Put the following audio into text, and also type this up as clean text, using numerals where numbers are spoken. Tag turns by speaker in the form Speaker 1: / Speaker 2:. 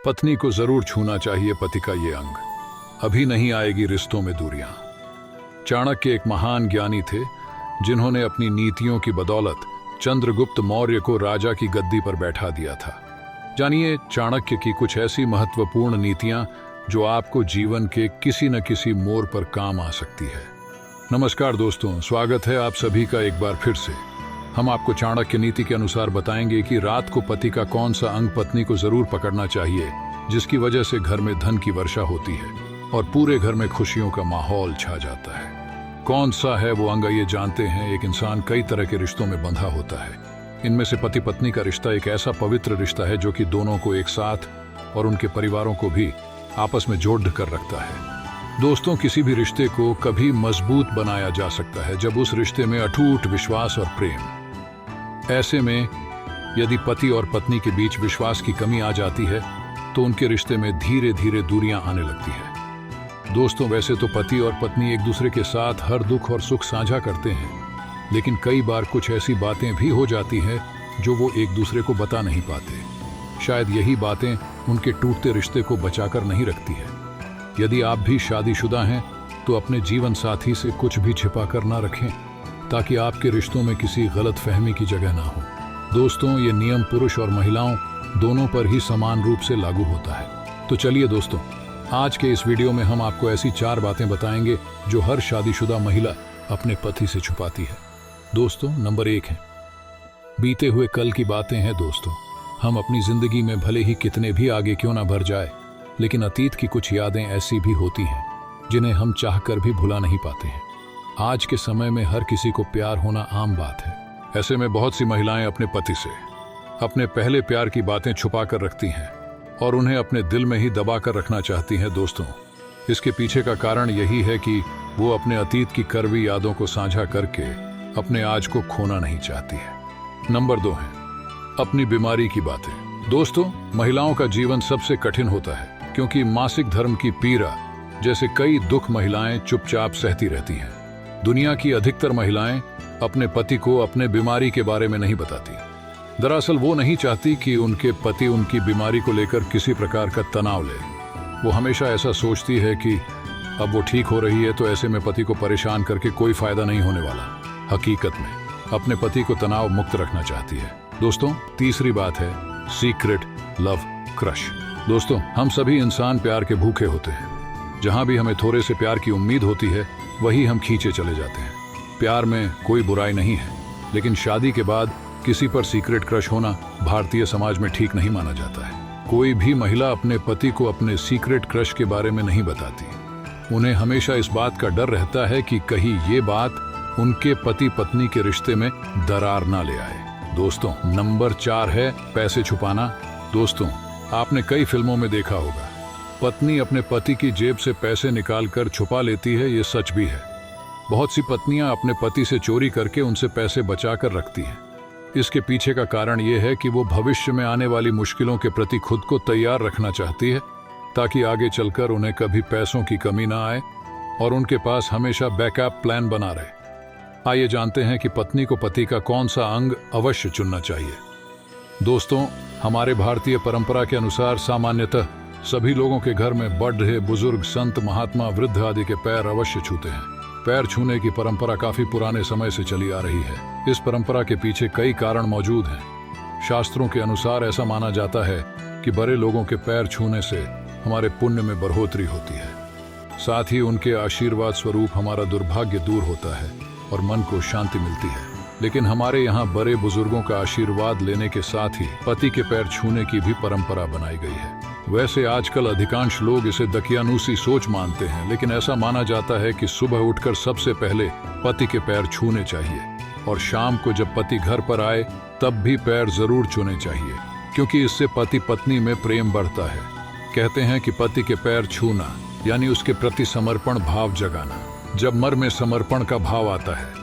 Speaker 1: पत्नी को जरूर छूना चाहिए पति का ये अंग, अभी नहीं आएगी रिश्तों में दूरियां। चाणक्य एक महान ज्ञानी थे जिन्होंने अपनी नीतियों की बदौलत चंद्रगुप्त मौर्य को राजा की गद्दी पर बैठा दिया था। जानिए चाणक्य की कुछ ऐसी महत्वपूर्ण नीतियां जो आपको जीवन के किसी न किसी मोड़ पर काम आ सकती है। नमस्कार दोस्तों, स्वागत है आप सभी का एक बार फिर से। हम आपको चाणक्य नीति के अनुसार बताएंगे कि रात को पति का कौन सा अंग पत्नी को जरूर पकड़ना चाहिए, जिसकी वजह से घर में धन की वर्षा होती है और पूरे घर में खुशियों का माहौल छा जाता है। कौन सा है वो अंग, ये जानते हैं। एक इंसान कई तरह के रिश्तों में बंधा होता है। इनमें से पति पत्नी का रिश्ता एक ऐसा पवित्र रिश्ता है जो कि दोनों को एक साथ और उनके परिवारों को भी आपस में जोड़ कर रखता है। दोस्तों, किसी भी रिश्ते को कभी मजबूत बनाया जा सकता है जब उस रिश्ते में अटूट विश्वास और प्रेम। ऐसे में यदि पति और पत्नी के बीच विश्वास की कमी आ जाती है तो उनके रिश्ते में धीरे धीरे दूरियां आने लगती है। दोस्तों, वैसे तो पति और पत्नी एक दूसरे के साथ हर दुख और सुख साझा करते हैं, लेकिन कई बार कुछ ऐसी बातें भी हो जाती हैं जो वो एक दूसरे को बता नहीं पाते। शायद यही बातें उनके टूटते रिश्ते को बचाकर नहीं रखती है। यदि आप भी शादीशुदा हैं तो अपने जीवन साथी से कुछ भी छिपा कर ना रखें, ताकि आपके रिश्तों में किसी गलत फहमी की जगह ना हो। दोस्तों, ये नियम पुरुष और महिलाओं दोनों पर ही समान रूप से लागू होता है। तो चलिए दोस्तों, आज के इस वीडियो में हम आपको ऐसी 4 बातें बताएंगे जो हर शादीशुदा महिला अपने पति से छुपाती है। दोस्तों, नंबर 1 है बीते हुए कल की बातें हैं। दोस्तों, हम अपनी जिंदगी में भले ही कितने भी आगे क्यों ना बढ़ जाए, लेकिन अतीत की कुछ यादें ऐसी भी होती हैं जिन्हें हम चाहकर भी भुला नहीं पाते हैं। आज के समय में हर किसी को प्यार होना आम बात है। ऐसे में बहुत सी महिलाएं अपने पति से अपने पहले प्यार की बातें छुपा कर रखती हैं और उन्हें अपने दिल में ही दबा कर रखना चाहती हैं। दोस्तों, इसके पीछे का कारण यही है कि वो अपने अतीत की कड़वी यादों को साझा करके अपने आज को खोना नहीं चाहती है। नंबर 2 है अपनी बीमारी की बातें। दोस्तों, महिलाओं का जीवन सबसे कठिन होता है क्योंकि मासिक धर्म की पीड़ा जैसे कई दुख महिलाएं चुपचाप सहती रहती हैं। दुनिया की अधिकतर महिलाएं अपने पति को अपने बीमारी के बारे में नहीं बताती। दरअसल वो नहीं चाहती कि उनके पति उनकी बीमारी को लेकर किसी प्रकार का तनाव ले। वो हमेशा ऐसा सोचती है कि अब वो ठीक हो रही है तो ऐसे में पति को परेशान करके कोई फायदा नहीं होने वाला। हकीकत में अपने पति को तनाव मुक्त रखना चाहती है। दोस्तों, तीसरी बात है सीक्रेट लव क्रश। दोस्तों, हम सभी इंसान प्यार के भूखे होते हैं। जहां भी हमें थोड़े से प्यार की उम्मीद होती है वही हम खींचे चले जाते हैं। प्यार में कोई बुराई नहीं है, लेकिन शादी के बाद किसी पर सीक्रेट क्रश होना भारतीय समाज में ठीक नहीं माना जाता है। कोई भी महिला अपने पति को अपने सीक्रेट क्रश के बारे में नहीं बताती। उन्हें हमेशा इस बात का डर रहता है कि कहीं ये बात उनके पति पत्नी के रिश्ते में दरार ना ले आए। दोस्तों, नंबर 4 है पैसे छुपाना। दोस्तों, आपने कई फिल्मों में देखा होगा, पत्नी अपने पति की जेब से पैसे निकालकर छुपा लेती है। ये सच भी है। बहुत सी पत्नियां अपने पति से चोरी करके उनसे पैसे बचाकर रखती हैं। इसके पीछे का कारण यह है कि वो भविष्य में आने वाली मुश्किलों के प्रति खुद को तैयार रखना चाहती है, ताकि आगे चलकर उन्हें कभी पैसों की कमी ना आए और उनके पास हमेशा बैकअप प्लान बना रहे। आइए जानते हैं कि पत्नी को पति का कौन सा अंग अवश्य चुनना चाहिए। दोस्तों, हमारे भारतीय परंपरा के अनुसार सामान्यतः सभी लोगों के घर में बड़े बुजुर्ग, संत, महात्मा, वृद्ध आदि के पैर अवश्य छूते हैं। पैर छूने की परंपरा काफी पुराने समय से चली आ रही है। इस परंपरा के पीछे कई कारण मौजूद हैं। शास्त्रों के अनुसार ऐसा माना जाता है कि बड़े लोगों के पैर छूने से हमारे पुण्य में बढ़ोतरी होती है। साथ ही उनके आशीर्वाद स्वरूप हमारा दुर्भाग्य दूर होता है और मन को शांति मिलती है। लेकिन हमारे यहाँ बड़े बुजुर्गों का आशीर्वाद लेने के साथ ही पति के पैर छूने की भी परंपरा बनाई गई है। वैसे आजकल अधिकांश लोग इसे दकियानूसी सोच मानते हैं, लेकिन ऐसा माना जाता है कि सुबह उठकर सबसे पहले पति के पैर छूने चाहिए और शाम को जब पति घर पर आए तब भी पैर जरूर छूने चाहिए, क्योंकि इससे पति पत्नी में प्रेम बढ़ता है। कहते हैं कि पति के पैर छूना यानी उसके प्रति समर्पण भाव जगाना। जब मन में समर्पण का भाव आता है